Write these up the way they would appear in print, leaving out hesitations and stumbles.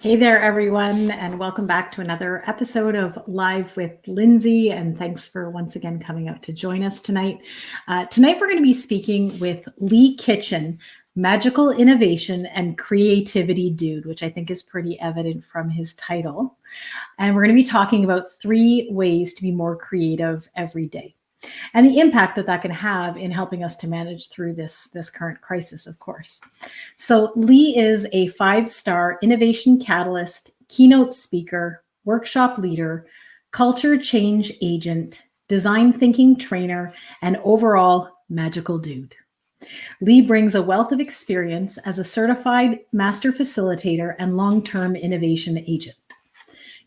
Hey there, everyone, and welcome back to another episode of Live with Lindsay. And thanks for once again coming out to join us tonight. Tonight, we're going to be speaking with Lee Kitchen, Magical Innovation and Creativity Dude, which I think is pretty evident from his title. And we're going to be talking about 3 ways to be more creative every day, and the impact that that can have in helping us to manage through this current crisis, of course. So Lee is a 5-star innovation catalyst, keynote speaker, workshop leader, culture change agent, design thinking trainer, and overall magical dude. Lee brings a wealth of experience as a certified master facilitator and long-term innovation agent.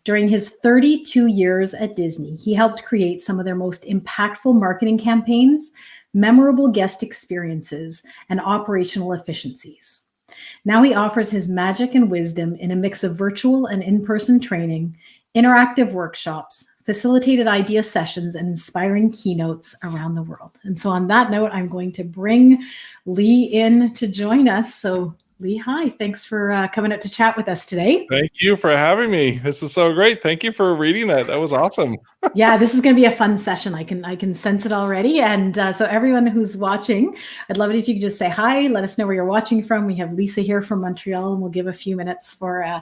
During his 32 years at Disney, he helped create some of their most impactful marketing campaigns, memorable guest experiences, and operational efficiencies. Now he offers his magic and wisdom in a mix of virtual and in-person training, interactive workshops, facilitated idea sessions, and inspiring keynotes around the world. And so on that note, I'm going to bring Lee in to join us. So Lee, hi. Thanks for coming out to chat with us today. Thank you for having me. This is so great. Thank you for reading that. That was awesome. Yeah, this is going to be a fun session. I can sense it already. And so everyone who's watching, I'd love it if you could just say hi. Let us know where you're watching from. We have Lisa here from Montreal, and we'll give a few minutes for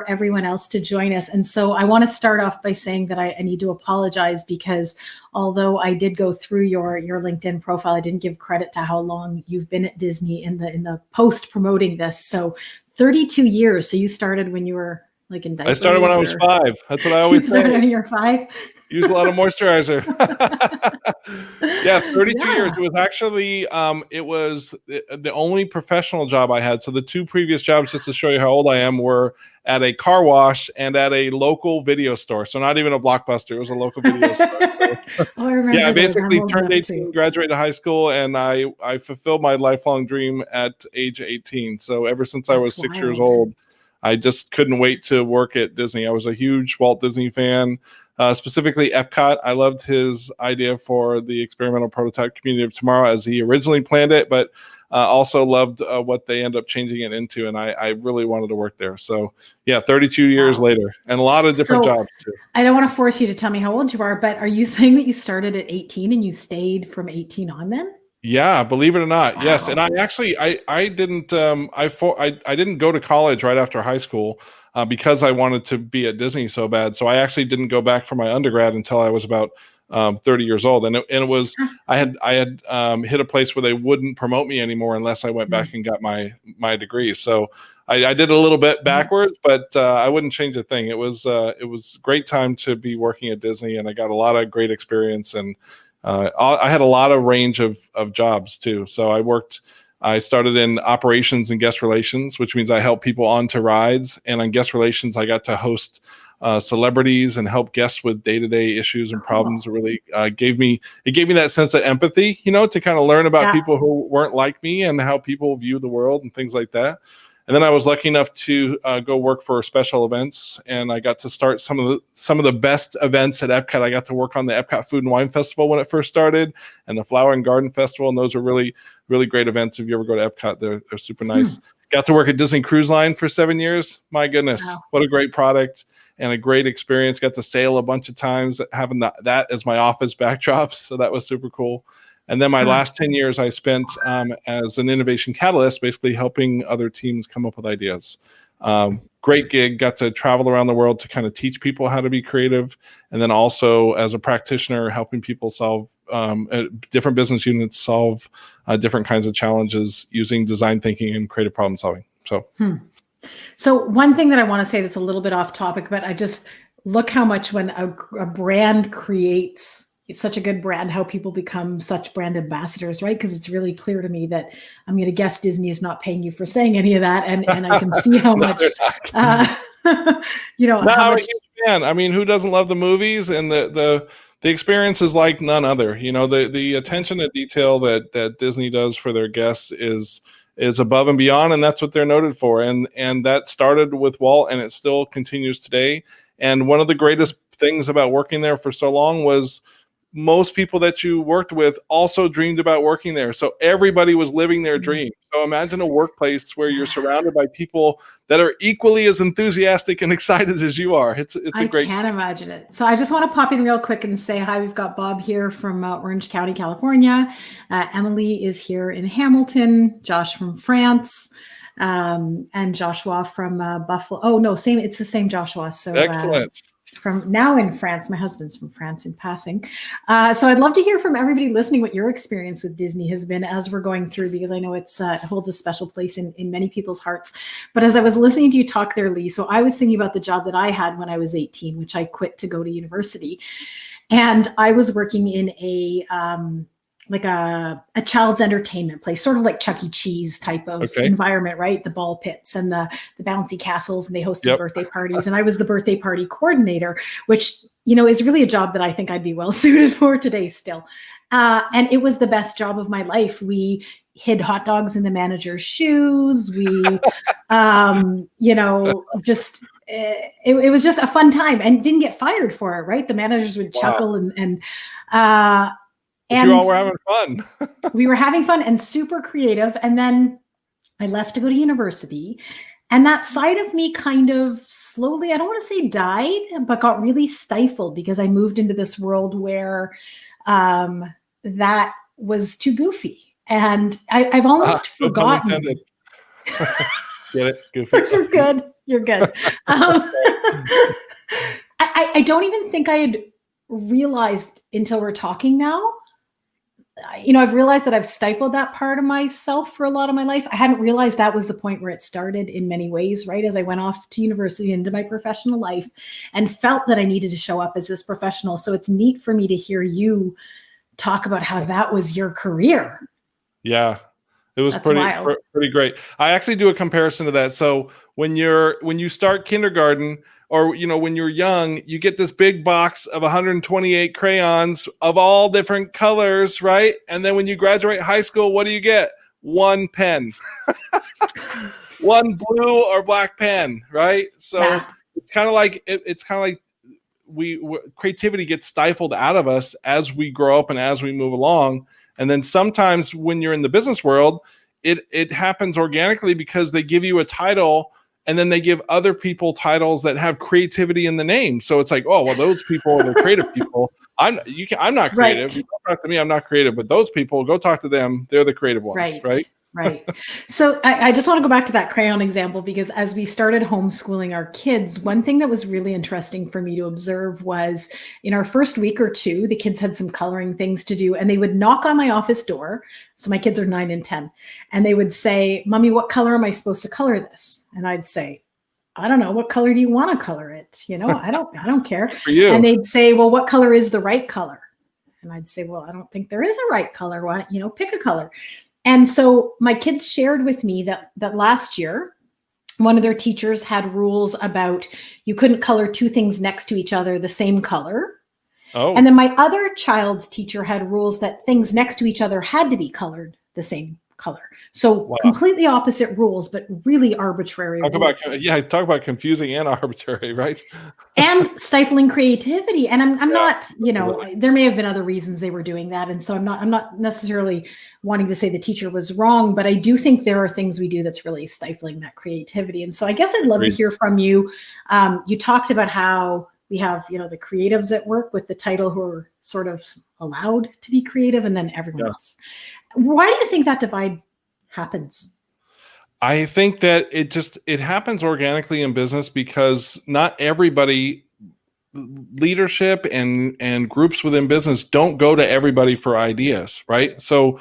everyone else to join us. And so I want to start off by saying that I need to apologize, because although I did go through your LinkedIn profile, I didn't give credit to how long you've been at Disney in the post promoting this. So 32 years. So you started when you were like in diapers? I started when I was 5. That's what I always say. You started when you were 5? Use a lot of moisturizer. Yeah, 32 years. It was actually, it was the only professional job I had. So the 2 previous jobs, just to show you how old I am, were at a car wash and at a local video store. So not even a Blockbuster. It was a local video store. Oh, I remember. Yeah, I basically turned 18, graduated high school, and I fulfilled my lifelong dream at age 18. So ever since I was 6 years old, I just couldn't wait to work at Disney. I was a huge Walt Disney fan, specifically Epcot. I loved his idea for the experimental prototype community of tomorrow as he originally planned it, but also loved what they end up changing it into. And I really wanted to work there. So yeah, 32 years later, and a lot of different jobs too. I don't want to force you to tell me how old you are, but are you saying that you started at 18 and you stayed from 18 on then? Yeah, believe it or not, yes. And I actually I didn't I didn't go to college right after high school because I wanted to be at Disney so bad. So I actually didn't go back for my undergrad until I was about 30 years old, and it was I had hit a place where they wouldn't promote me anymore unless I went back and got my degree. So I did a little bit backwards, but I wouldn't change a thing. It was a great time to be working at Disney, and I got a lot of great experience, and I had a lot of range of jobs too. So I started in operations and guest relations, which means I help people onto rides. And on guest relations, I got to host celebrities and help guests with day-to-day issues and problems. It really gave me that sense of empathy, to kind of learn about people who weren't like me and how people view the world and things like that. And then I was lucky enough to go work for special events, and I got to start some of the best events at Epcot. I got to work on the Epcot Food and Wine Festival when it first started, and the Flower and Garden Festival, and those are really, really great events. If you ever go to Epcot, they're super nice. Got to work at Disney Cruise Line for 7 years. My goodness, what a great product and a great experience. Got to sail a bunch of times, having that as my office backdrop, so that was super cool. And then my last 10 years I spent as an innovation catalyst, basically helping other teams come up with ideas. Great gig, got to travel around the world to kind of teach people how to be creative. And then also as a practitioner, helping people solve different business units, solve different kinds of challenges using design thinking and creative problem solving. So one thing that I want to say that's a little bit off topic, but I just look how much when a brand creates such a good brand, how people become such brand ambassadors, right? Because it's really clear to me that I'm going to guess Disney is not paying you for saying any of that, and I can see how much, No, I'm a huge fan. I mean, who doesn't love the movies, and the experience is like none other. The attention to detail that Disney does for their guests is above and beyond, and that's what they're noted for. And that started with Walt, and it still continues today. And one of the greatest things about working there for so long was most people that you worked with also dreamed about working there. So everybody was living their dream. So imagine a workplace where you're surrounded by people that are equally as enthusiastic and excited as you are. It's a great. I can't imagine it. So I just want to pop in real quick and say hi. We've got Bob here from Orange County, California. Emily is here in Hamilton. Josh from France. And Joshua from Buffalo. Oh no, same. It's the same Joshua. So Excellent. From now in France. My husband's from France in passing. So I'd love to hear from everybody listening what your experience with Disney has been as we're going through, because I know it holds a special place in many people's hearts. But as I was listening to you talk there, Lee, so I was thinking about the job that I had when I was 18, which I quit to go to university. And I was working in a child's entertainment place, sort of like Chuck E. Cheese type of environment, right? The ball pits and the bouncy castles, and they hosted birthday parties. And I was the birthday party coordinator, which, is really a job that I think I'd be well suited for today still. And it was the best job of my life. We hid hot dogs in the manager's shoes. We, just, it was just a fun time, and didn't get fired for it, right? The managers would chuckle and you all were having fun. We were having fun and super creative. And then I left to go to university. And that side of me kind of slowly, I don't want to say died, but got really stifled, because I moved into this world where that was too goofy. And I've almost forgotten. Get it? Goofy. You're good. You're good. I don't even think I had realized until we're talking now. I've realized that I've stifled that part of myself for a lot of my life. I hadn't realized that was the point where it started in many ways, right? As I went off to university into my professional life and felt that I needed to show up as this professional. So it's neat for me to hear you talk about how that was your career. Yeah, it was pretty great. I actually do a comparison to that. So when you start kindergarten, or, when you're young, you get this big box of 128 crayons of all different colors, right? And then when you graduate high school, what do you get? One pen, one blue or black pen, right? So it's kind of like creativity gets stifled out of us as we grow up and as we move along. And then sometimes when you're in the business world, it happens organically, because they give you a title, and then they give other people titles that have creativity in the name. So it's like, oh, well, those people are the creative people. I'm not creative. Right. You don't talk to me, I'm not creative. But those people, go talk to them. They're the creative ones, right? Right. So I just want to go back to that crayon example, because as we started homeschooling our kids, one thing that was really interesting for me to observe was in our first week or two, the kids had some coloring things to do, and they would knock on my office door. So my kids are 9 and 10, and they would say, "Mommy, what color am I supposed to color this?" And I'd say, "I don't know. What color do you want to color it? I don't care." For you. And they'd say, "Well, what color is the right color?" And I'd say, "Well, I don't think there is a right color. Why, pick a color." And so my kids shared with me that last year, one of their teachers had rules about you couldn't color two things next to each other the same color. Oh. And then my other child's teacher had rules that things next to each other had to be colored the same color. So completely opposite rules, but really arbitrary rules. Talk about confusing and arbitrary, right? And stifling creativity. And I'm not, there may have been other reasons they were doing that. And so I'm not necessarily wanting to say the teacher was wrong, but I do think there are things we do that's really stifling that creativity. And so I guess I'd love to hear from you. You talked about how we have, the creatives at work with the title who are sort of allowed to be creative, and then everyone else. Why do you think that divide happens? I think that it happens organically in business, because not everybody, leadership and groups within business don't go to everybody for ideas, right? So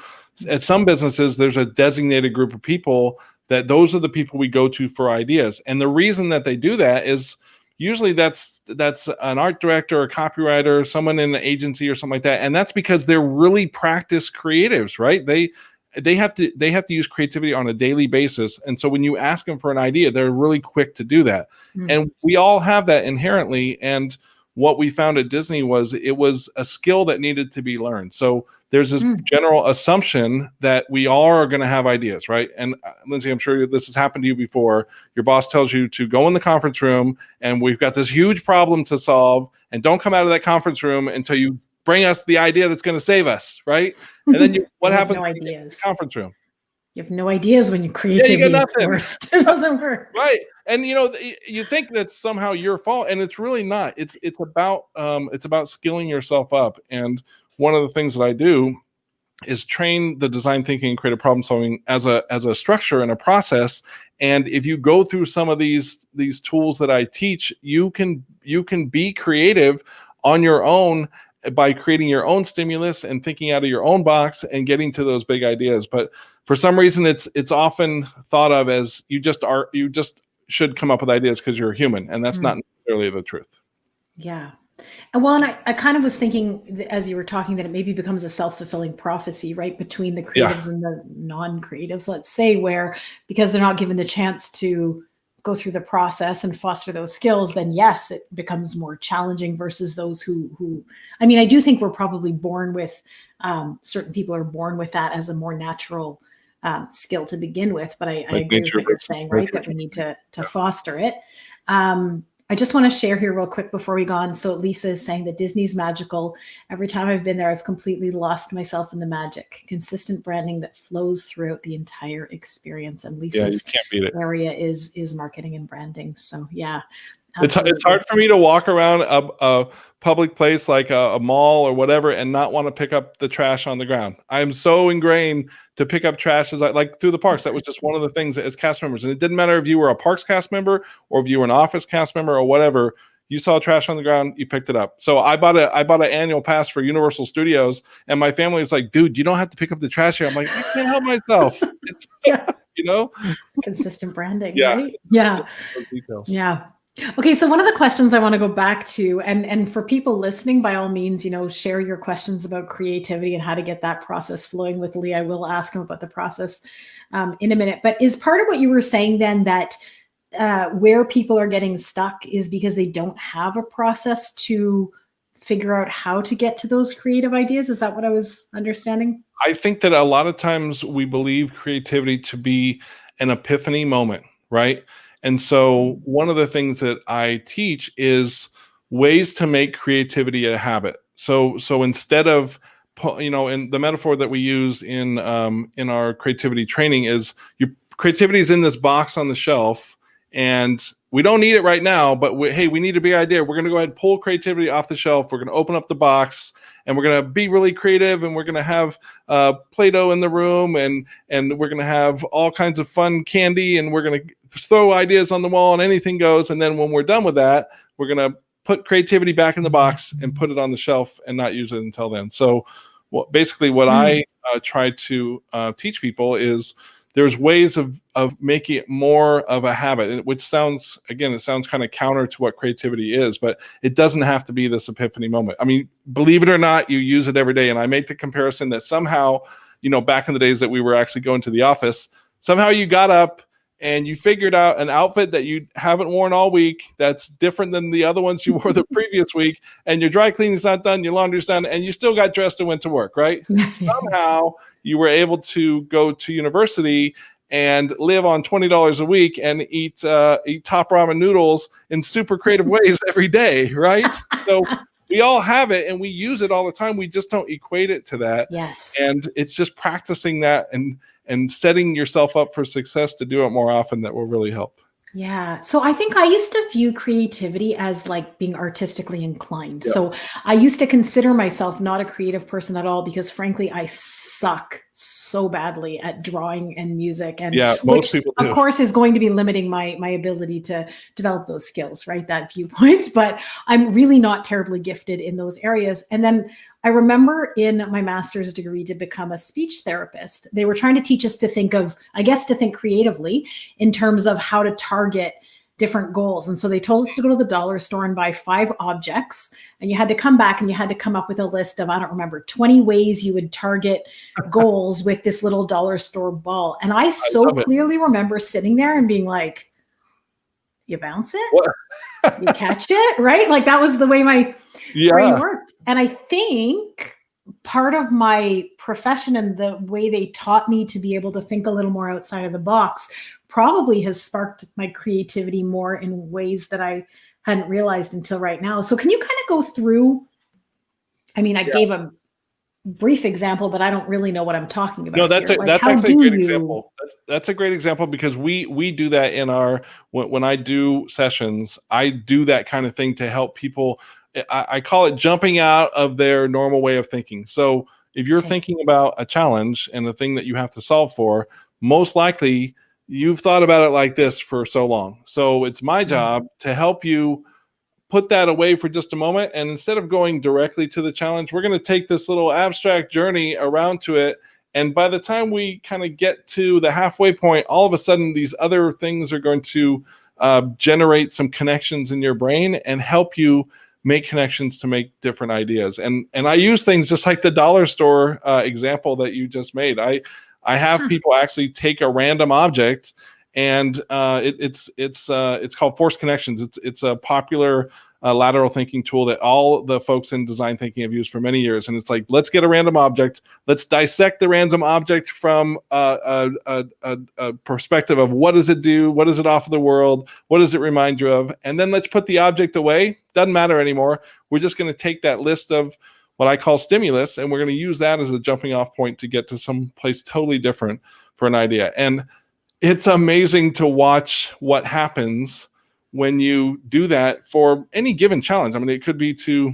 at some businesses, there's a designated group of people that those are the people we go to for ideas. And the reason that they do that is usually that's an art director, a copywriter, someone in an agency or something like that. And that's because they're really practiced creatives, right? They have to use creativity on a daily basis. And so when you ask them for an idea, they're really quick to do that. And we all have that inherently. And what we found at Disney was it was a skill that needed to be learned. So there's this general assumption that we all are going to have ideas, right? And Lindsay, I'm sure this has happened to you before. Your boss tells you to go in the conference room and we've got this huge problem to solve, and don't come out of that conference room until you bring us the idea that's going to save us, right? And then what happens no when you get in ideas. the conference room? You have no ideas when your Yeah, you creativity got is nothing. forced. It doesn't work. Right. And you think that's somehow your fault, and it's really not. It's about skilling yourself up. And one of the things that I do is train the design thinking and creative problem solving as a structure and a process. And if you go through some of these tools that I teach, you can be creative on your own by creating your own stimulus and thinking out of your own box and getting to those big ideas. But for some reason, it's often thought of as you just should come up with ideas because you're a human, and that's not necessarily the truth. Yeah. Well, and I kind of was thinking as you were talking that it maybe becomes a self-fulfilling prophecy, right, between the creatives and the non-creatives, let's say, where because they're not given the chance to go through the process and foster those skills, then yes, it becomes more challenging versus those who I mean, I do think we're probably born with certain people are born with that as a more natural skill to begin with. But I agree with what you're saying, right, that we need to foster it. I just want to share here real quick before we go on. So Lisa is saying that Disney's magical. Every time I've been there, I've completely lost myself in the magic. Consistent branding that flows throughout the entire experience. And Lisa's area is marketing and branding. So yeah. Absolutely. It's hard for me to walk around a public place like a mall or whatever and not want to pick up the trash on the ground. I'm so ingrained to pick up trash as like through the parks. That was just one of the things as cast members. And it didn't matter if you were a parks cast member or if you were an office cast member or whatever. You saw trash on the ground, you picked it up. So I bought an annual pass for Universal Studios, and my family was like, "Dude, you don't have to pick up the trash here." I'm like, "I can't help myself." It's, consistent branding, right? Yeah. Details. Yeah. Okay, so one of the questions I want to go back to, and for people listening, by all means, share your questions about creativity and how to get that process flowing with Lee. I will ask him about the process in a minute. But is part of what you were saying then that where people are getting stuck is because they don't have a process to figure out how to get to those creative ideas? Is that what I was understanding? I think that a lot of times we believe creativity to be an epiphany moment, right? And so one of the things that I teach is ways to make creativity a habit. So instead of, in the metaphor that we use in our creativity training is your creativity is in this box on the shelf, and we don't need it right now, but we need a big idea. We're going to go ahead and pull creativity off the shelf. We're going to open up the box, and we're going to be really creative, and we're going to have Play-Doh in the room, and we're going to have all kinds of fun candy, and we're going to throw ideas on the wall, and anything goes. And then when we're done with that, we're going to put creativity back in the box and put it on the shelf and not use it until then. So basically what I try to teach people is there's ways of making it more of a habit, which sounds kind of counter to what creativity is, but it doesn't have to be this epiphany moment. I mean, believe it or not, you use it every day. And I make the comparison that somehow, back in the days that we were actually going to the office, somehow you got up and you figured out an outfit that you haven't worn all week that's different than the other ones you wore the previous week, and your dry cleaning's not done, your laundry's done, and you still got dressed and went to work, right? Somehow you were able to go to university and live on $20 a week and eat top ramen noodles in super creative ways every day, right? So we all have it and we use it all the time. We just don't equate it to that. Yes. And it's just practicing that and setting yourself up for success to do it more often that will really help. Yeah. So I think I used to view creativity as like being artistically inclined. Yeah. So I used to consider myself not a creative person at all because frankly, I suck so badly at drawing and music. And most people do. Of course, is going to be limiting my ability to develop those skills, right? That viewpoint, but I'm really not terribly gifted in those areas. And then I remember in my master's degree to become a speech therapist, they were trying to teach us to think creatively in terms of how to target different goals. And so they told us to go to the dollar store and buy 5 objects. And you had to come back and you had to come up with a list of, 20 ways you would target goals with this little dollar store ball. And I clearly remember sitting there and being like, you bounce it, you catch it, right? Like that was the way my brain worked. And I think part of my profession and the way they taught me to be able to think a little more outside of the box probably has sparked my creativity more in ways that I hadn't realized until right now. So can you kind of go through I mean, I gave a brief example, but I don't really know what I'm talking about No, that's here. Like, that's how actually a do great you? example. That's a great example because we do that in our when I do sessions, I do that kind of thing to help people. I call it jumping out of their normal way of thinking. So if you're Okay. thinking about a challenge and the thing that you have to solve for, most likely you've thought about it like this for so long. So it's my job to help you put that away for just a moment. And instead of going directly to the challenge, we're going to take this little abstract journey around to it. And by the time we kind of get to the halfway point, all of a sudden, these other things are going to generate some connections in your brain and help you make connections to make different ideas. And I use things just like the dollar store example that you just made. I have people actually take a random object and it's called force connections. It's a popular lateral thinking tool that all the folks in design thinking have used for many years. And it's like, let's get a random object, let's dissect the random object from a perspective of what does it do, what does it offer the world, what does it remind you of, and then let's put the object away. Doesn't matter anymore. We're just going to take that list of what I call stimulus, and we're going to use that as a jumping off point to get to some place totally different for an idea. And it's amazing to watch what happens when you do that for any given challenge. I mean, it could be to,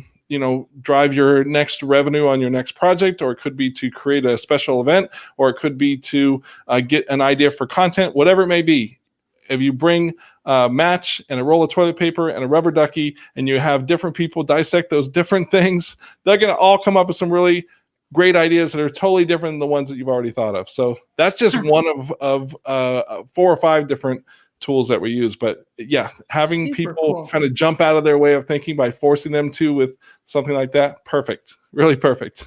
drive your next revenue on your next project, or it could be to create a special event, or it could be to get an idea for content, whatever it may be. If you bring a match and a roll of toilet paper and a rubber ducky, and you have different people dissect those different things, they're going to all come up with some really great ideas that are totally different than the ones that you've already thought of. So that's just one of 4 or 5 different tools that we use. But yeah, having Super people cool. kind of jump out of their way of thinking by forcing them to with something like that, perfect, really perfect.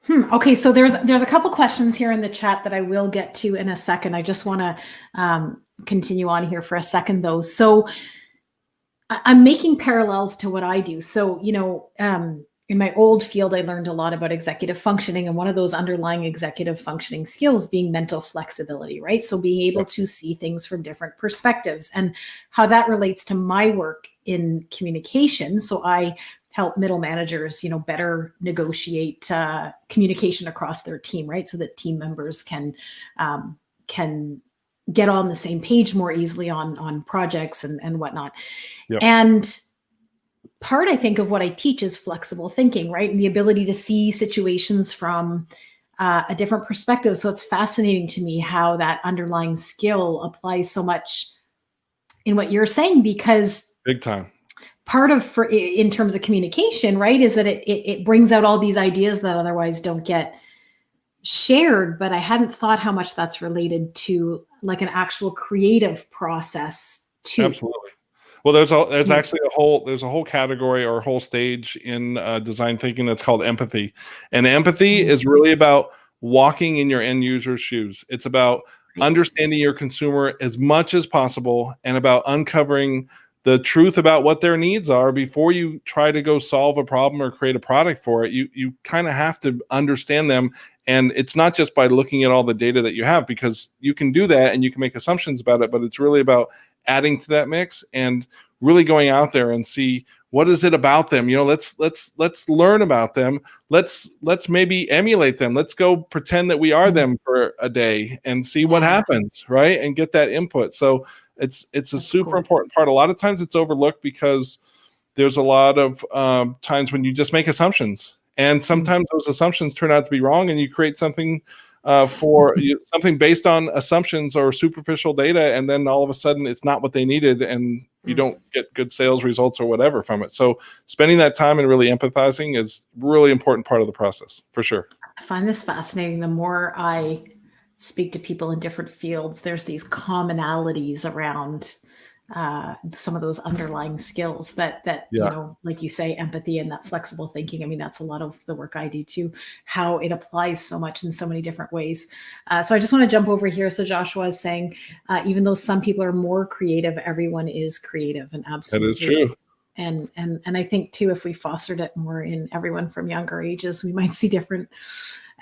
Okay, so there's a couple questions here in the chat that I will get to in a second. I just want to continue on here for a second, though. So I'm making parallels to what I do. So, in my old field, I learned a lot about executive functioning, and one of those underlying executive functioning skills being mental flexibility, right? So being able to see things from different perspectives, and how that relates to my work in communication. So I help middle managers, better negotiate communication across their team, right? So that team members can get on the same page more easily on projects and whatnot. Yep. And part, I think, of what I teach is flexible thinking, right? And the ability to see situations from a different perspective. So it's fascinating to me how that underlying skill applies so much in what you're saying, because Big time. part of, in terms of communication, right, is that it brings out all these ideas that otherwise don't get shared. But I hadn't thought how much that's related to like an actual creative process too. Absolutely. Well, there's actually a whole category or a whole stage in design thinking that's called empathy, and empathy is really about walking in your end user's shoes. It's about understanding your consumer as much as possible, and about uncovering the truth about what their needs are before you try to go solve a problem or create a product for it. You kind of have to understand them, and it's not just by looking at all the data that you have, because you can do that and you can make assumptions about it, but it's really about adding to that mix and really going out there and see what is it about them. Let's learn about them. Let's maybe emulate them. Let's go pretend that we are them for a day and see what happens, right? And get that input. So it's a super important part. A lot of times it's overlooked because there's a lot of times when you just make assumptions, and sometimes those assumptions turn out to be wrong, and you create something something based on assumptions or superficial data, and then all of a sudden it's not what they needed, and you don't get good sales results or whatever from it. So spending that time and really empathizing is a really important part of the process, for sure. I find this fascinating. The more I speak to people in different fields, there's these commonalities around some of those underlying skills that like you say, empathy and that flexible thinking. I mean, that's a lot of the work I do too, how it applies so much in so many different ways. So I just want to jump over here. So Joshua is saying, even though some people are more creative, everyone is creative, and absolutely. That is true. And I think too, if we fostered it more in everyone from younger ages, we might see different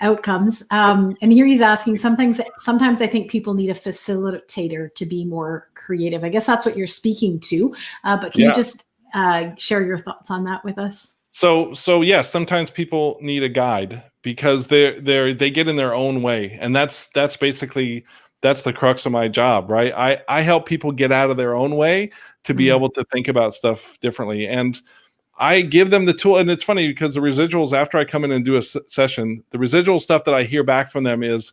outcomes. And here he's asking, sometimes I think people need a facilitator to be more creative. I guess that's what you're speaking to, but can you just share your thoughts on that with us? So yes, sometimes people need a guide because they get in their own way, and that's basically that's the crux of my job, right? I help people get out of their own way to be able to think about stuff differently, and I give them the tool. And it's funny because the residuals after I come in and do a session, the residual stuff that I hear back from them is,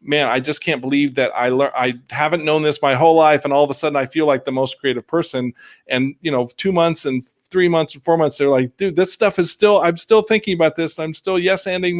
man, I just can't believe that I haven't known this my whole life, and all of a sudden I feel like the most creative person. And 2 months and 3 months and 4 months, they're like, dude, this stuff is still, I'm still thinking about this, and I'm still yes-anding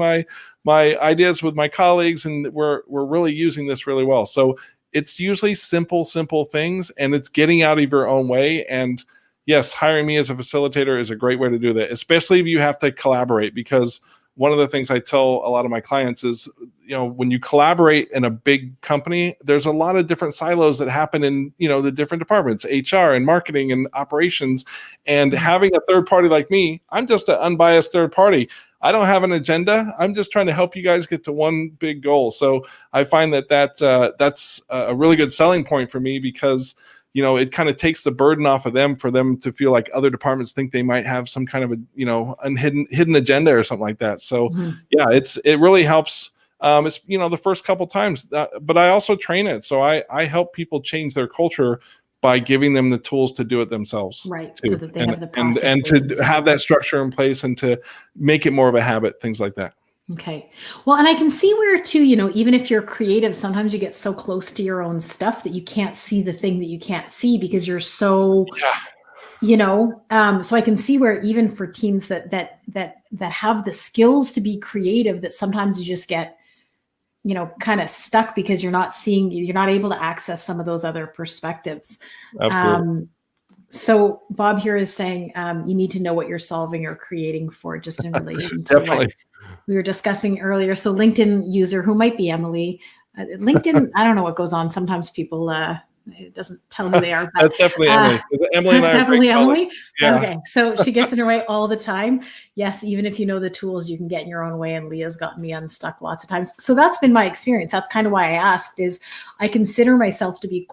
my ideas with my colleagues, and we're really using this really well. So it's usually simple things, and it's getting out of your own way. And yes, hiring me as a facilitator is a great way to do that, especially if you have to collaborate, because one of the things I tell a lot of my clients is, when you collaborate in a big company, there's a lot of different silos that happen in, the different departments, HR and marketing and operations. And having a third party like me, I'm just an unbiased third party. I don't have an agenda. I'm just trying to help you guys get to one big goal. So I find that's a really good selling point for me, because it kind of takes the burden off of them, for them to feel like other departments think they might have some kind of a hidden agenda or something like that. So yeah, it really helps. It's the first couple times, but I also train it. So I help people change their culture by giving them the tools to do it themselves. Right. Too. So that they have the process. And to have that structure in place and to make it more of a habit, things like that. Okay. Well, and I can see where too, even if you're creative, sometimes you get so close to your own stuff that you can't see the thing that you can't see because you're so, so I can see where even for teams that have the skills to be creative, that sometimes you just get, kind of stuck because you're not able to access some of those other perspectives. Absolutely. So Bob here is saying you need to know what you're solving or creating for, just in relation to what we were discussing earlier. So LinkedIn user, who might be Emily, LinkedIn, I don't know what goes on. Sometimes people, it doesn't tell who they are. But, that's definitely Emily. Emily and I are definitely Emily. Yeah. Okay. So she gets in her way all the time. Yes. Even if you know the tools, you can get in your own way. And Leah's gotten me unstuck lots of times. So that's been my experience. That's kind of why I asked, is I consider myself to be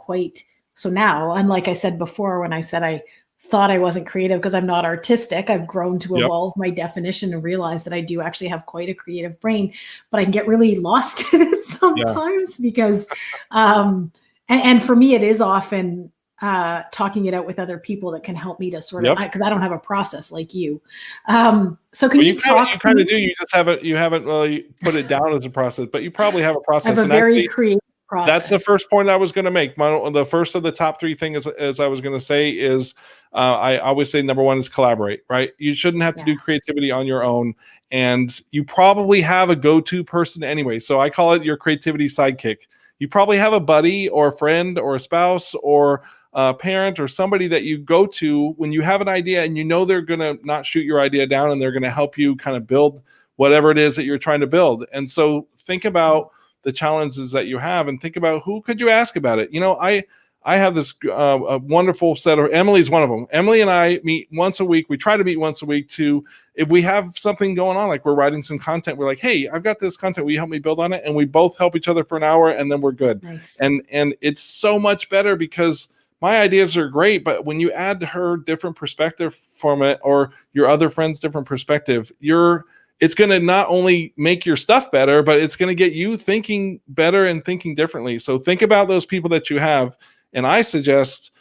so now, and like I said before, when I said I thought I wasn't creative because I'm not artistic, I've grown to evolve my definition and realize that I do actually have quite a creative brain, but I can get really lost in it sometimes because, and for me, it is often talking it out with other people that can help me to sort of, because I don't have a process like you. So can you talk? You kind of do. You haven't really put it down as a process, but you probably have a process. I have a very creative process. That's the first point I was going to make. The first of the top three things, as I was going to say, is I always say number one is collaborate, right? You shouldn't have to do creativity on your own. And you probably have a go-to person anyway. So I call it your creativity sidekick. You probably have a buddy or a friend or a spouse or a parent or somebody that you go to when you have an idea and they're going to not shoot your idea down, and they're going to help you kind of build whatever it is that you're trying to build. And so think about the challenges that you have and think about who could you ask about it. I have this a wonderful set of, Emily's one of them. Emily and I meet once a week. We try to meet once a week if we have something going on, like we're writing some content, we're like, hey, I've got this content. Will you help me build on it? And we both help each other for an hour, and then we're good. Nice. And it's so much better because my ideas are great, but when you add her different perspective from it, or your other friend's different perspective, it's going to not only make your stuff better, but it's going to get you thinking better and thinking differently. So think about those people that you have. And I suggest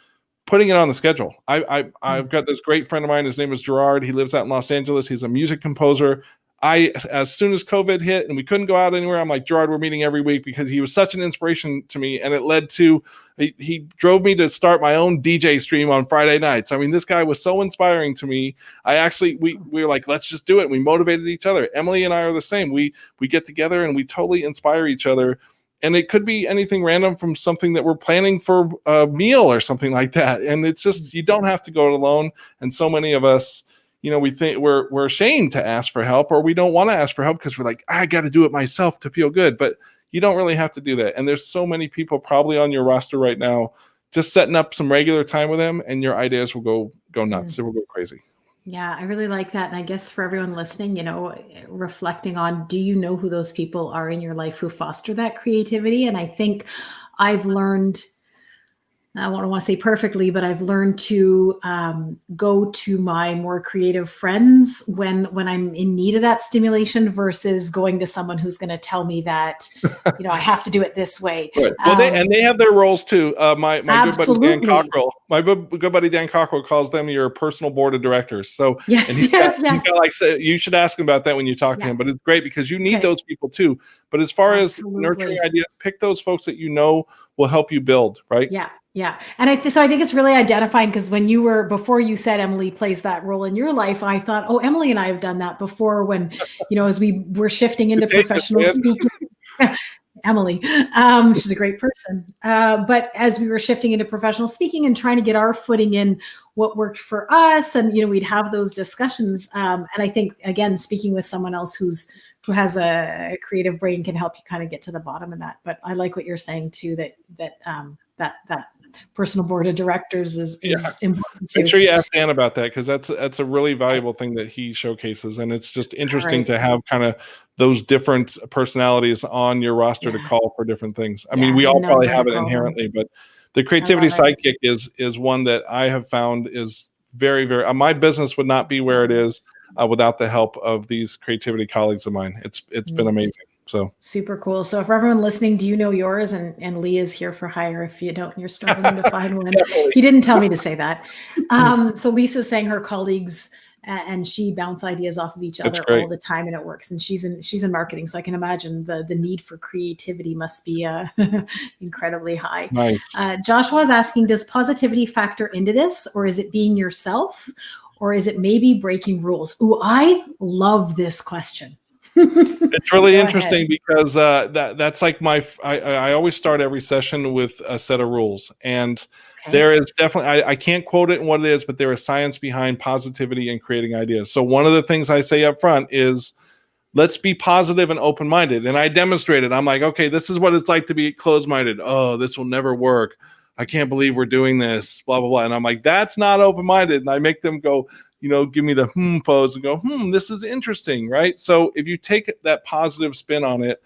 putting it on the schedule. I've got this great friend of mine. His name is Gerard. He lives out in Los Angeles. He's a music composer. As soon as COVID hit and we couldn't go out anywhere, I'm like, Gerard, we're meeting every week, because he was such an inspiration to me. And it led to, he drove me to start my own DJ stream on Friday nights. I mean, this guy was so inspiring to me. We were like, let's just do it. And we motivated each other. Emily and I are the same. We get together and we totally inspire each other. And it could be anything random, from something that we're planning for a meal or something like that. And it's just, you don't have to go it alone. And so many of us, we think we're ashamed to ask for help, or we don't want to ask for help because we're like, I got to do it myself to feel good. But you don't really have to do that. And there's so many people probably on your roster right now, just setting up some regular time with them, and your ideas will go nuts. It will go crazy. Yeah, I really like that. And I guess for everyone listening, reflecting on, do you know who those people are in your life who foster that creativity? And I think I've learned I don't want to say perfectly, but I've learned to go to my more creative friends when I'm in need of that stimulation versus going to someone who's going to tell me that, I have to do it this way. Right. Well, they have their roles too. My good buddy Dan Absolutely. Cockrell, good buddy Dan Cockrell calls them your personal board of directors. So, Yes, and yes. he's got like, so you should ask him about that when you talk to Yeah. him. But it's great because you need Okay. those people too. But as far as nurturing Absolutely. ideas, pick those folks that will help you build. Right. Yeah. Yeah. And so I think it's really identifying, because before you said Emily plays that role in your life, I thought, oh, Emily and I have done that before when, as we were shifting into professional speaking. Emily, she's a great person. But as we were shifting into professional speaking and trying to get our footing in what worked for us, and, we'd have those discussions. And I think, again, speaking with someone else who has a creative brain can help you kind of get to the bottom of that. But I like what you're saying too, that personal board of directors is important too. Make sure you ask Dan about that, because that's a really valuable thing that he showcases, and it's just interesting to have kind of those different personalities on your roster to call for different things. I mean, we all probably have it inherently, but the creativity sidekick is one that I have found is very, very. My business would not be where it is without the help of these creativity colleagues of mine. It's been amazing. So super cool. So for everyone listening, do you know yours? And Lee is here for hire if you don't, and you're struggling to find one. He didn't tell me to say that. So Lisa's saying her colleagues and she bounce ideas off of each other all the time, and it works. And she's in marketing, so I can imagine the need for creativity must be incredibly high. Nice. Joshua is asking, does positivity factor into this, or is it being yourself, or is it maybe breaking rules? Ooh, I love this question. It's really interesting because that's like I always start every session with a set of rules, and there is definitely, I can't quote it in what it is, but there is science behind positivity and creating ideas. So one of the things I say up front is, let's be positive and open-minded. And I demonstrate it. I'm like, okay, this is what it's like to be closed-minded. Oh, this will never work. I can't believe we're doing this, blah, blah, blah. And I'm like, that's not open-minded. And I make them go, give me the pose and go, this is interesting, right? So if you take that positive spin on it,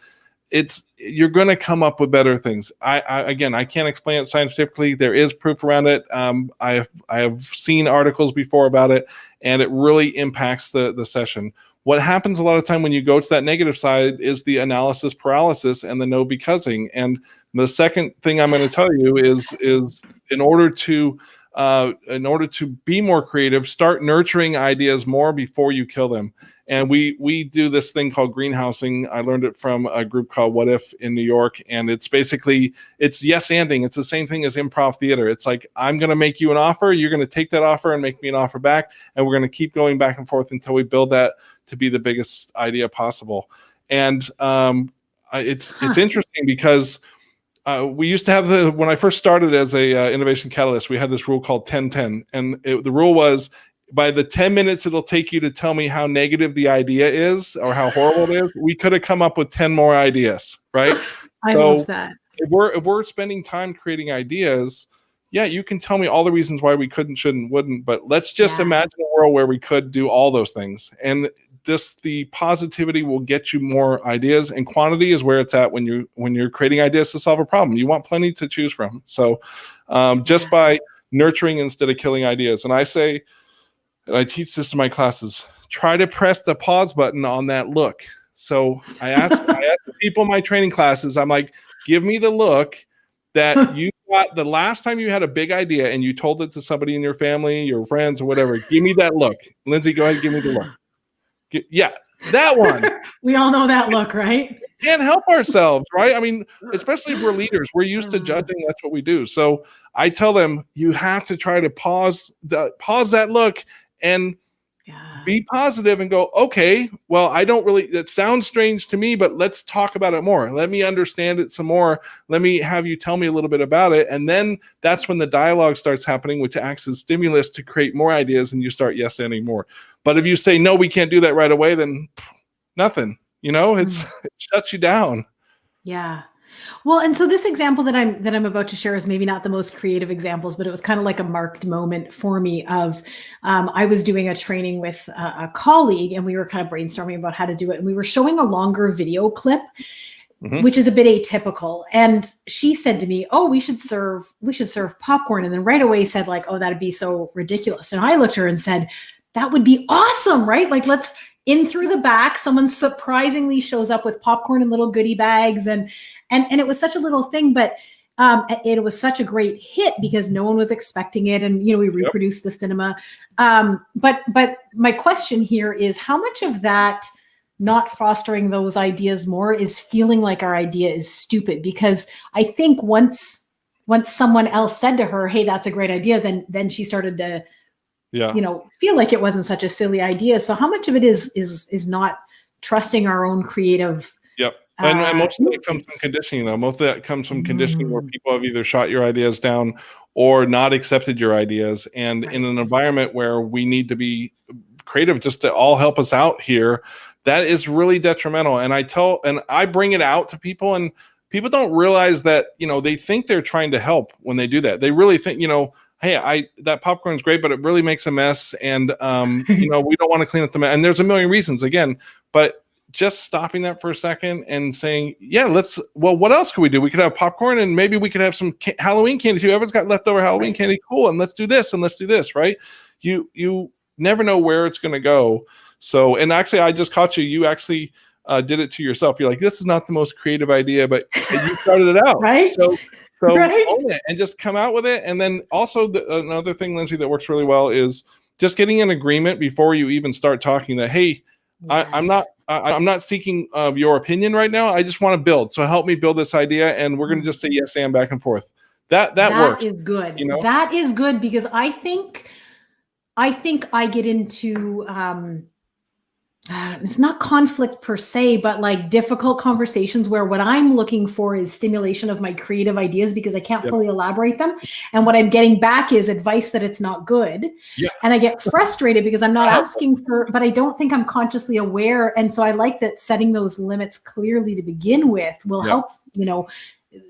you're going to come up with better things. I can't explain it scientifically. There is proof around it. I have seen articles before about it, and it really impacts the session. What happens a lot of time when you go to that negative side is the analysis paralysis and the no becausing. And the second thing I'm going to tell you is in order to be more creative, start nurturing ideas more before you kill them. And we do this thing called greenhousing. I learned it from a group called What If in New York. And it's basically, it's yes-anding. It's the same thing as improv theater. It's like, I'm going to make you an offer. You're going to take that offer and make me an offer back. And we're going to keep going back and forth until we build that to be the biggest idea possible. And it's interesting because we used to have when I first started as a innovation catalyst, we had this rule called 10-10. And the rule was, by the 10 minutes it'll take you to tell me how negative the idea is or how horrible it is, we could have come up with 10 more ideas, right? I love that. If we're spending time creating ideas, you can tell me all the reasons why we couldn't, shouldn't, wouldn't, but let's just imagine a world where we could do all those things. And just the positivity will get you more ideas, and quantity is where it's at when you're creating ideas to solve a problem. You want plenty to choose from. So just by nurturing instead of killing ideas. And I say, and I teach this to my classes, try to press the pause button on that look. So I asked the people in my training classes, I'm like, give me the look that you got the last time you had a big idea and you told it to somebody in your family, your friends, or whatever. Give me that look. Lindsay, go ahead and give me the look. Yeah, that one. We all know that look, right? Can't help ourselves, right? I mean, especially if we're leaders, we're used to judging. That's what we do. So I tell them, you have to try to pause that look and be positive and go, okay, well, that sounds strange to me, but let's talk about it more. Let me understand it some more. Let me have you tell me a little bit about it. And then that's when the dialogue starts happening, which acts as stimulus to create more ideas, and you start yes-anding more. But if you say, no, we can't do that right away, then nothing, it shuts you down. Yeah. Well, and so this example that I'm about to share is maybe not the most creative examples, but it was kind of like a marked moment for me of, I was doing a training with a colleague, and we were kind of brainstorming about how to do it. And we were showing a longer video clip Mhm. which is a bit atypical. And she said to me, "Oh, we should serve popcorn." And then right away said like, "Oh, that'd be so ridiculous." And I looked at her and said, "That would be awesome, right? Like, let's in through the back. Someone surprisingly shows up with popcorn and little goodie bags." And it was such a little thing, but it was such a great hit because no one was expecting it. And, we Yep. reproduced the cinema. But my question here is, how much of that not fostering those ideas more is feeling like our idea is stupid? Because I think once someone else said to her, "Hey, that's a great idea," then she started to, Yeah. feel like it wasn't such a silly idea. So how much of it is not trusting our own creative Yep. And most of that comes from instincts? conditioning, though. Most of that comes from conditioning where Mm, people have either shot your ideas down or not accepted your ideas. And in an right. environment where we need to be creative just to all help us out here, that is really detrimental. And I bring it out to people, and people don't realize that, they think they're trying to help when they do that. They really think, hey, that popcorn's great, but it really makes a mess. And, we don't want to clean up the mess. And there's a million reasons again, but just stopping that for a second and saying, yeah, what else could we do? We could have popcorn, and maybe we could have some Halloween candy too. Everyone's got leftover Halloween candy. Cool. And let's do this and let's do this. Right. You never know where it's going to go. So, and actually I just caught you. You actually did it to yourself. You're like, this is not the most creative idea, but you started it out. Right. So Right. own it and just come out with it. And then also another thing, Lindsay, that works really well is just getting an agreement before you even start talking that, hey, I'm not seeking your opinion right now. I just want to build. So help me build this idea, and we're going to just say yes and back and forth. That works. Is good. That is good, because I think I get into it's not conflict per se, but like difficult conversations where what I'm looking for is stimulation of my creative ideas because I can't fully elaborate them. And what I'm getting back is advice that it's not good. Yeah. And I get frustrated because I'm not asking for, but I don't think I'm consciously aware. And so I like that setting those limits clearly to begin with will help,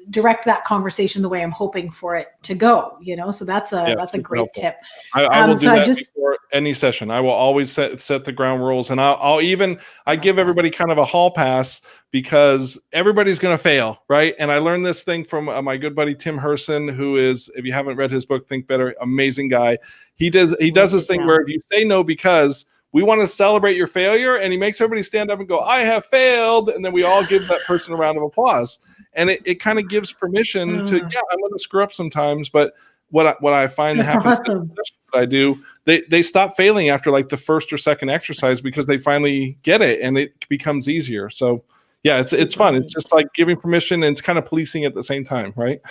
direct that conversation the way I'm hoping for it to go, so that's a great helpful tip. I will do that before any session. I will always set the ground rules, and I give everybody kind of a hall pass because everybody's going to fail, right? And I learned this thing from my good buddy Tim Herson, who is, if you haven't read his book Think Better, amazing guy. He does this thing where if you say no because we want to celebrate your failure, and he makes everybody stand up and go, "I have failed," and then we all give that person a round of applause. And it kind of gives permission to, I'm going to screw up sometimes, but what I find that happens in the sessions that I do, they stop failing after like the first or second exercise because they finally get it and it becomes easier. So yeah, it's fun. It's just like giving permission, and it's kind of policing at the same time, right?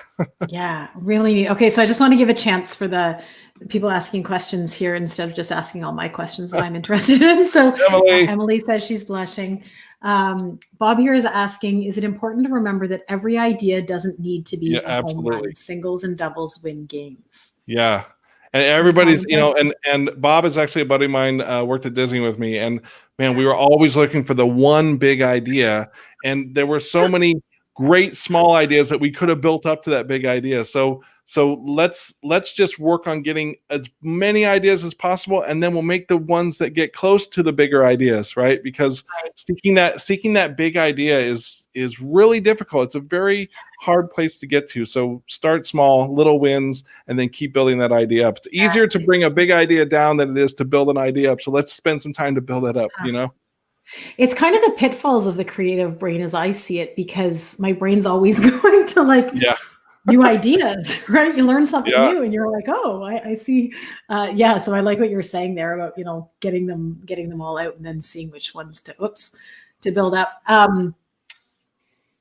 Yeah, really. Okay, so I just want to give a chance for the people asking questions here instead of just asking all my questions that I'm interested in. So Emily says she's blushing. Bob here is asking, is it important to remember that every idea doesn't need to be a home run? Singles and doubles win games. Yeah. And everybody's, and Bob is actually a buddy of mine, worked at Disney with me. And man, we were always looking for the one big idea. And there were so many great small ideas that we could have built up to that big idea. So let's just work on getting as many ideas as possible, and then we'll make the ones that get close to the bigger ideas, right? Because seeking that big idea is really difficult. It's a very hard place to get to. So start small, little wins, and then keep building that idea up. It's easier to bring a big idea down than it is to build an idea up. So let's spend some time to build it up, It's kind of the pitfalls of the creative brain as I see it, because my brain's always going to new ideas, right? You learn something new and you're like, oh, I see. So I like what you're saying there about, getting them all out and then seeing which ones to build up.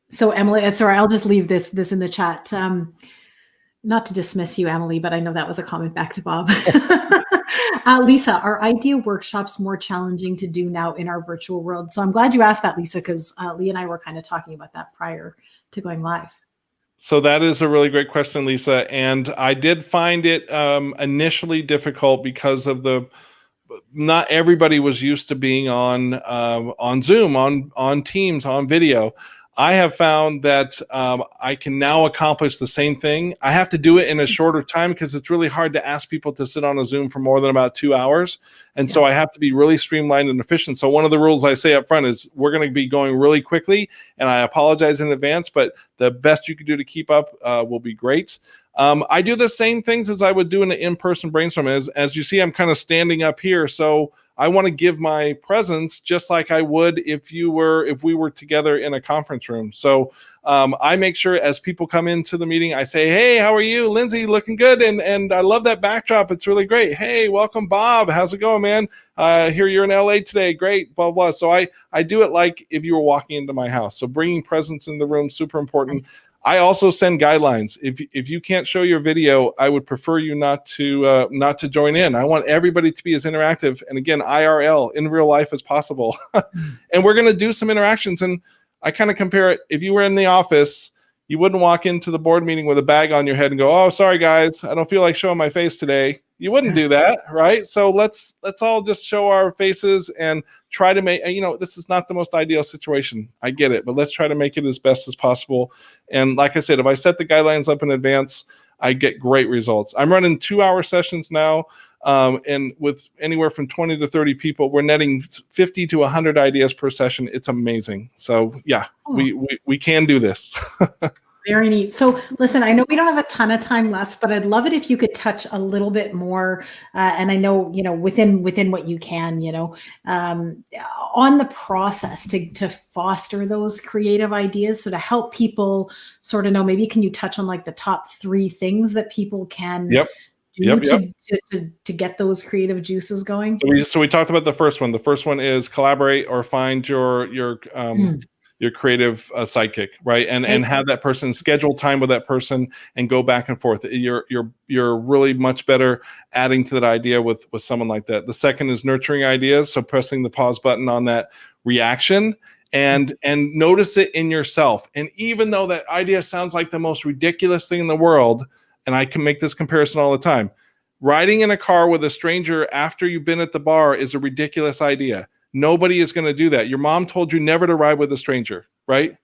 So Emily, sorry, I'll just leave this in the chat. Not to dismiss you, Emily, but I know that was a comment back to Bob. Lisa, are idea workshops more challenging to do now in our virtual world? So I'm glad you asked that, Lisa, because Lee and I were kind of talking about that prior to going live. So that is a really great question, Lisa. And I did find it initially difficult because of not everybody was used to being on Zoom, on Teams, on video. I have found that I can now accomplish the same thing. I have to do it in a shorter time because it's really hard to ask people to sit on a Zoom for more than about 2 hours. And so I have to be really streamlined and efficient. So one of the rules I say up front is we're going to be going really quickly, and I apologize in advance, but the best you can do to keep up will be great. I do the same things as I would do in an in-person brainstorm. As you see, I'm kind of standing up here. So I want to give my presence just like I would if we were together in a conference room. So I make sure as people come into the meeting, I say, hey, how are you? Lindsay, looking good. And I love that backdrop. It's really great. Hey, welcome, Bob. How's it going, man? Here you're in LA today. Great, blah, blah. So I do it like if you were walking into my house. So bringing presence in the room, super important. Nice. I also send guidelines. If you can't show your video, I would prefer you not to join in. I want everybody to be as interactive, and again, IRL, in real life, as possible. And we're going to do some interactions. And I kind of compare it. If you were in the office, you wouldn't walk into the board meeting with a bag on your head and go, "Oh, sorry guys, I don't feel like showing my face today." You wouldn't do that, right? So let's all just show our faces and try to make, this is not the most ideal situation. I get it, but let's try to make it as best as possible. And like I said, if I set the guidelines up in advance, I get great results. I'm running 2-hour sessions now, and with anywhere from 20 to 30 people, we're netting 50 to 100 ideas per session. It's amazing. So yeah, we can do this. Very neat. So listen, I know we don't have a ton of time left, but I'd love it if you could touch a little bit more. And I know, within what you can, on the process to foster those creative ideas. So to help people sort of know, maybe can you touch on like the top 3 things that people can do to get those creative juices going? So we talked about the first one. The first one is collaborate or find your creative sidekick, right? And have that person schedule time with that person and go back and forth. You're really much better adding to that idea with someone like that. The second is nurturing ideas. So pressing the pause button on that reaction and notice it in yourself. And even though that idea sounds like the most ridiculous thing in the world, and I can make this comparison all the time, riding in a car with a stranger after you've been at the bar is a ridiculous idea. Nobody is going to do that. Your mom told you never to ride with a stranger, right?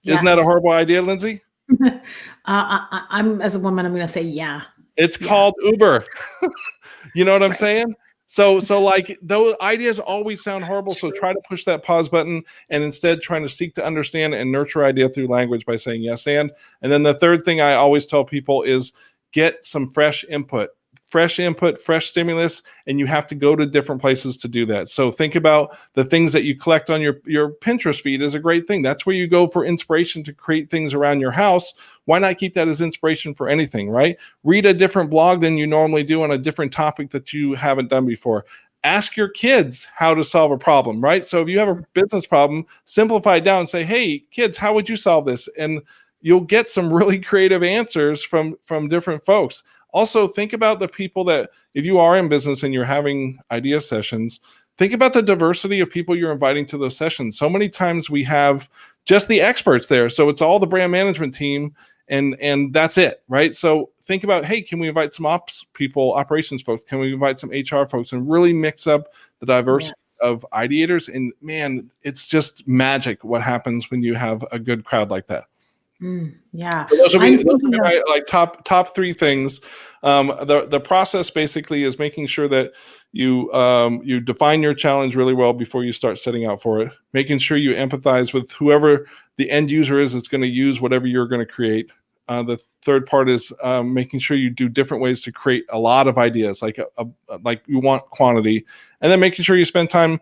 Yes. Isn't that a horrible idea, Lindsay? I'm as a woman, I'm going to say, yeah. It's called Uber. You know what I'm saying? So like those ideas always sound horrible. So try to push that pause button and instead trying to seek to understand and nurture idea through language by saying yes and then the third thing I always tell people is get some fresh input, fresh stimulus, and you have to go to different places to do that. So think about the things that you collect on your Pinterest feed is a great thing. That's where you go for inspiration to create things around your house. Why not keep that as inspiration for anything, right? Read a different blog than you normally do on a different topic that you haven't done before. Ask your kids how to solve a problem, right? So if you have a business problem, simplify it down and say, hey, kids, how would you solve this? And you'll get some really creative answers from different folks. Also, think about the people that, if you are in business and you're having idea sessions, think about the diversity of people you're inviting to those sessions. So many times we have just the experts there. So it's all the brand management team and that's it, right? So think about, hey, can we invite some ops people, operations folks? Can we invite some HR folks and really mix up the diversity of ideators? And man, it's just magic what happens when you have a good crowd like that. Yeah. So those will be my like top 3 things. The process basically is making sure that you define your challenge really well before you start setting out for it. Making sure you empathize with whoever the end user is that's going to use whatever you're going to create. The third part is making sure you do different ways to create a lot of ideas, like you want quantity, and then making sure you spend time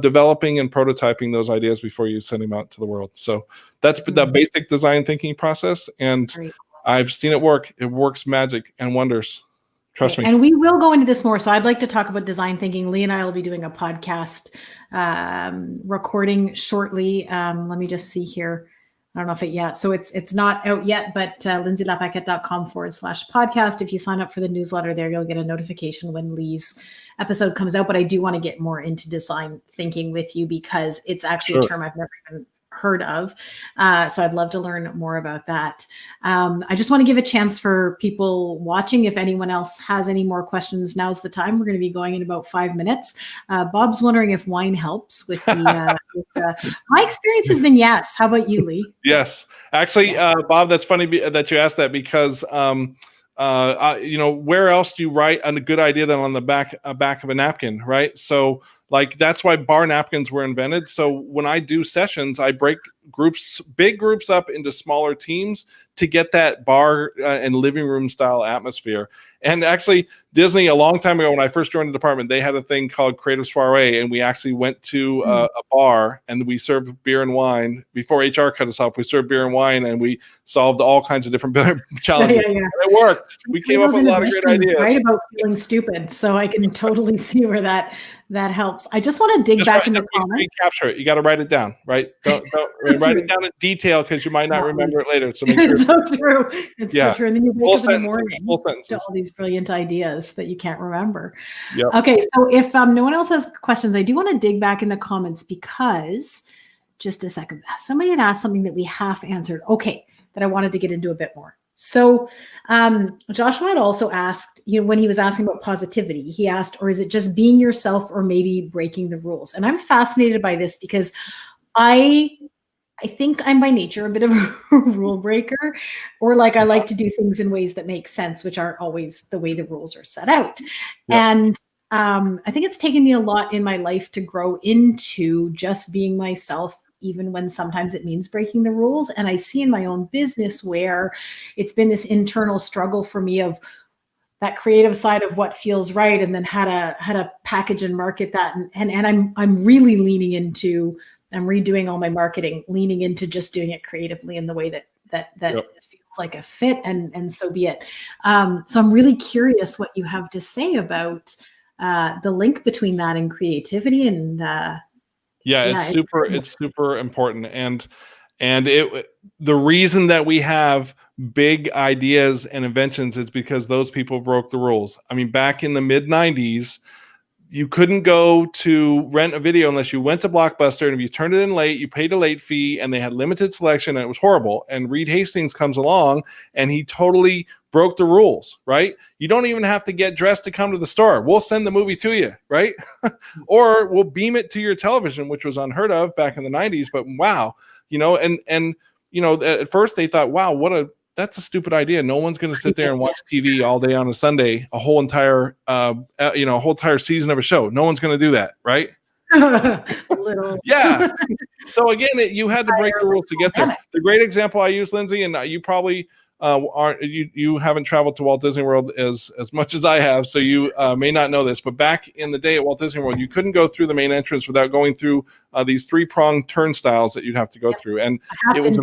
developing and prototyping those ideas before you send them out to the world. So that's the basic design thinking process, and I've seen it work. It works magic and wonders. Trust me. And we will go into this more. So I'd like to talk about design thinking. Lee and I will be doing a podcast recording shortly. Let me just see here. I don't know if it yet. So it's not out yet, but lindsaylapaquette.com/podcast. If you sign up for the newsletter there, you'll get a notification when Lee's episode comes out. But I do want to get more into design thinking with you because it's actually a term I've never even heard of. So I'd love to learn more about that. I just want to give a chance for people watching. If anyone else has any more questions, now's the time. We're going to be going in about 5 minutes. Bob's wondering if wine helps with the, my experience has been yes. How about you, Lee? Yes, actually, Bob, that's funny that you asked that because, where else do you write a good idea than on the back of a napkin, right? So like, that's why bar napkins were invented. So when I do sessions, I break big groups up into smaller teams to get that bar and living room style atmosphere. And actually, Disney, a long time ago, when I first joined the department, they had a thing called Creative Soiree, and we actually went to a bar and we served beer and wine. Before HR cut us off, we served beer and wine, and we solved all kinds of different challenges. Yeah. It worked. We came up with a lot of great ideas. Right, about feeling stupid. So I can totally see where that helps. I just want to dig back in the comments. Capture it. You got to write it down, right? Don't write it down in detail, because you might not remember it later. So make sure. It's so true. It's so true. And then you wake up in the morning to all these brilliant ideas that you can't remember. Yep. Okay, so if no one else has questions, I do want to dig back in the comments, because just a second, somebody had asked something that we half answered. Okay, that I wanted to get into a bit more. So Joshua had also asked, when he was asking about positivity, he asked, or is it just being yourself or maybe breaking the rules? And I'm fascinated by this because I think I'm by nature a bit of a rule breaker, or like I like to do things in ways that make sense, which aren't always the way the rules are set out. Yep. And I think it's taken me a lot in my life to grow into just being myself, even when sometimes it means breaking the rules. And I see in my own business where it's been this internal struggle for me of that creative side of what feels right, and then how to package and market that. And I'm really leaning into, I'm redoing all my marketing, leaning into just doing it creatively in the way that yep. feels like a fit, and so be it. So I'm really curious what you have to say about the link between that and creativity. And it's super important. And the reason that we have big ideas and inventions is because those people broke the rules. I mean, back in the mid 90s, you couldn't go to rent a video unless you went to Blockbuster, and if you turned it in late, you paid a late fee, and they had limited selection, and it was horrible. And Reed Hastings comes along, and he totally broke the rules, right? You don't even have to get dressed to come to the store. We'll send the movie to you, right? Or we'll beam it to your television, which was unheard of back in the 90s. But wow, at first they thought, wow, that's a stupid idea. No one's going to sit there and watch TV all day on a Sunday, a whole entire season of a show. No one's going to do that, right? Yeah. So again, you had to break the rules to get there. The great example I use, Lindsay, and you probably you haven't traveled to Walt Disney World as much as I have, so you may not know this, but back in the day at Walt Disney World, you couldn't go through the main entrance without going through these 3-pronged turnstiles that you'd have to go through. And it was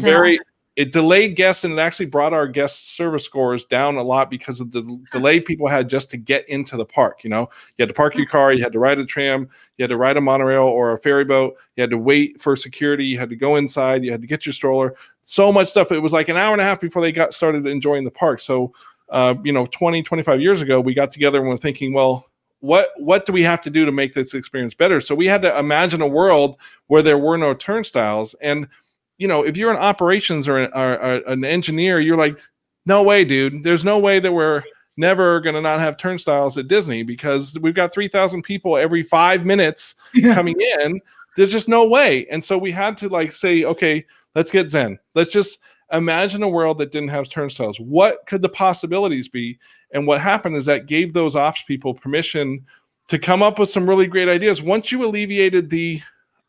it delayed guests, and it actually brought our guest service scores down a lot because of the delay people had just to get into the park. You had to park your car, you had to ride a tram, you had to ride a monorail or a ferry boat, you had to wait for security, you had to go inside, you had to get your stroller, so much stuff. It was like an hour and a half before they got started enjoying the park. So 20, 25 years ago, we got together and we're thinking, well, what do we have to do to make this experience better? So we had to imagine a world where there were no turnstiles. And if you're in operations or an engineer, you're like, no way, dude. There's no way that we're never going to not have turnstiles at Disney, because we've got 3,000 people every 5 minutes coming in. There's just no way. And so we had to say, okay, let's get Zen. Let's just imagine a world that didn't have turnstiles. What could the possibilities be? And what happened is that gave those ops people permission to come up with some really great ideas. Once you alleviated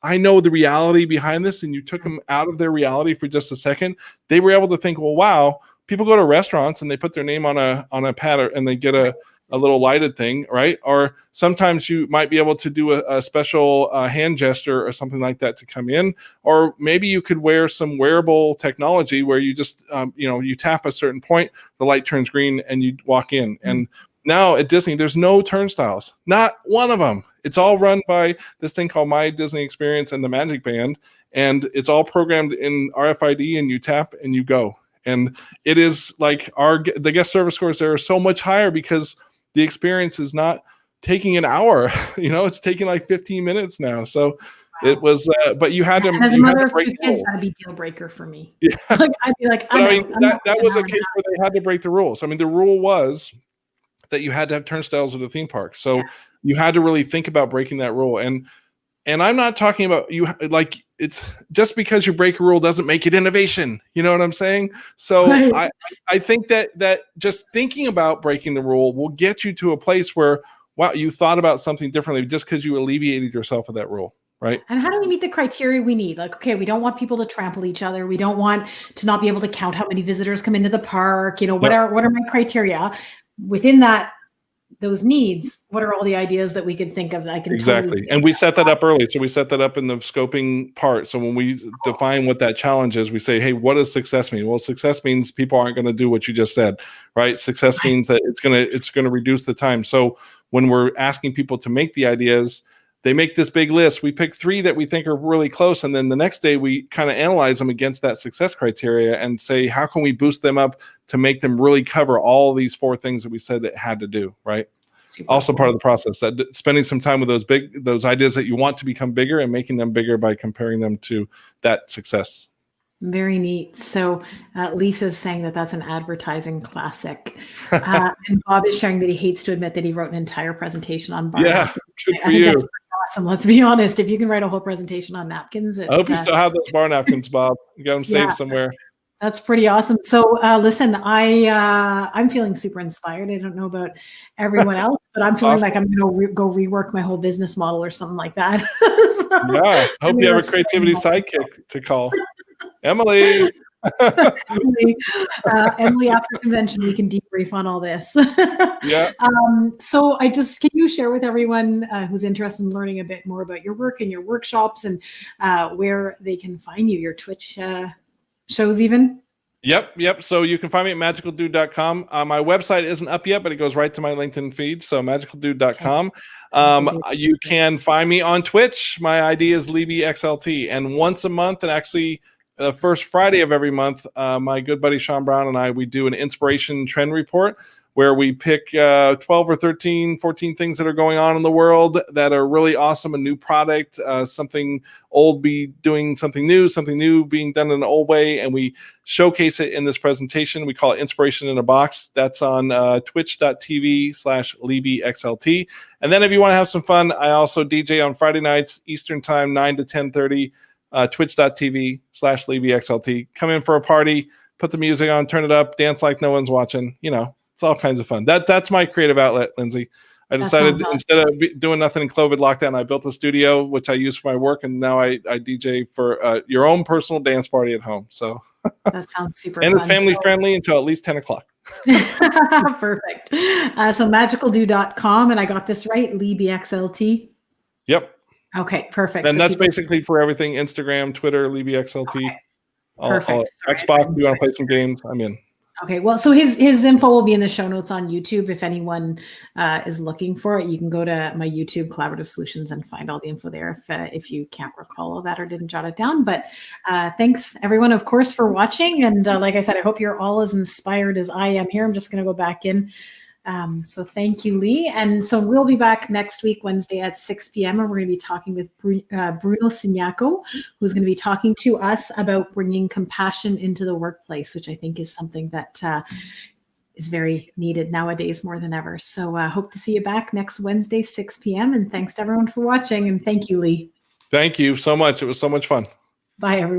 I know the reality behind this, and you took them out of their reality for just a second, they were able to think, well, wow, people go to restaurants and they put their name on a pad, and they get a little lighted thing, right? Or sometimes you might be able to do a special hand gesture or something like that to come in. Or maybe you could wear some wearable technology where you just, you tap a certain point, the light turns green, and you walk in. And now at Disney, there's no turnstiles, not one of them. It's all run by this thing called My Disney Experience and the Magic Band, and it's all programmed in RFID, and you tap and you go. And it is like the guest service scores there are so much higher because the experience is not taking an hour. It's taking like 15 minutes now. So It was, but you had to, And as a you had mother to of break 2 the kids, rules. that'd be deal breaker for me. Yeah. Like, I'd be like, But "I'm I out. mean, I'm not that paying an was hour a and a case half." where they had to break the rules. I mean, the rule was that you had to have turnstiles at the theme park. Yeah. So you had to really think about breaking that rule. And I'm not talking about you, like, it's just because you break a rule doesn't make it innovation. You know what I'm saying? So Right. I think that just thinking about breaking the rule will get you to a place where, wow, you thought about something differently just because you alleviated yourself of that rule, right? And how do we meet the criteria we need? Like, okay, we don't want people to trample each other. We don't want to not be able to count how many visitors come into the park. You know, what Yep. are my criteria? Within those needs, what are all the ideas that we could think of that I can Exactly. totally And we set that up early. So we set that up in the scoping part. So when we define what that challenge is, we say, hey, what does success mean? Well, success means people aren't going to do what you just said, right? Success means that it's going to reduce the time. So when we're asking people to make the ideas, they make this big list. We pick 3 that we think are really close. And then the next day we kind of analyze them against that success criteria and say, how can we boost them up to make them really cover all these 4 things that we said it had to do, right? Super Also cool. part of the process, that spending some time with those ideas that you want to become bigger and making them bigger by comparing them to that success. Very neat. So Lisa's saying that that's an advertising classic. And Bob is sharing that he hates to admit that he wrote an entire presentation on bar Yeah, napkins. good I for think you. that's pretty awesome. Let's be honest. If you can write a whole presentation on napkins, I hope you still have those bar napkins, Bob. You got them yeah, saved somewhere. that's pretty awesome. So listen, I'm feeling super inspired. I don't know about everyone else, but I'm feeling like Awesome. I'm going to go rework my whole business model or something like that. So, Yeah. Hope I'm you have gonna a creativity explain that. sidekick to call. Emily. Emily, after convention, we can debrief on all this. Yeah. So can you share with everyone who's interested in learning a bit more about your work and your workshops and where they can find you, your Twitch shows even? Yep. So you can find me at magicaldude.com. My website isn't up yet, but it goes right to my LinkedIn feed. So magicaldude.com. You can find me on Twitch. My ID is LevyXLT. And once a month, and actually the first Friday of every month, my good buddy Sean Brown and I, we do an inspiration trend report where we pick 12 or 13, 14 things that are going on in the world that are really awesome, a new product, something old be doing something new being done in an old way, and we showcase it in this presentation. We call it Inspiration in a Box. That's on twitch.tv/LevyXLT. And then if you want to have some fun, I also DJ on Friday nights, Eastern time, 9 to 10:30, twitch.tv/LevyXLT. Come in for a party, put the music on, turn it up, dance like no one's watching. You know, it's all kinds of fun. That's my creative outlet, Lindsay. I decided instead of doing nothing in COVID lockdown, I built a studio, which I use for my work. And now I DJ for your own personal dance party at home. So that sounds super and fun. it's family friendly until at least 10 o'clock. Perfect. So magicaldo.com, and I got this right, LevyXLT. Yep. Okay, perfect. And so that's basically for everything: Instagram, Twitter, LevyXLT. Okay. Perfect. Xbox, you want to play some games? I'm in. Okay, well, so his info will be in the show notes on YouTube. If anyone is looking for it, you can go to my YouTube, Collaborative Solutions, and find all the info there if you can't recall all that or didn't jot it down. But thanks, everyone, of course, for watching. And like I said, I hope you're all as inspired as I am here. I'm just going to go back in. So thank you, Lee. And so we'll be back next week, Wednesday at 6 p.m. And we're going to be talking with Bruno Signaco, who's going to be talking to us about bringing compassion into the workplace, which I think is something that is very needed nowadays more than ever. So hope to see you back next Wednesday, 6 p.m. And thanks to everyone for watching. And thank you, Lee. Thank you so much. It was so much fun. Bye, everyone.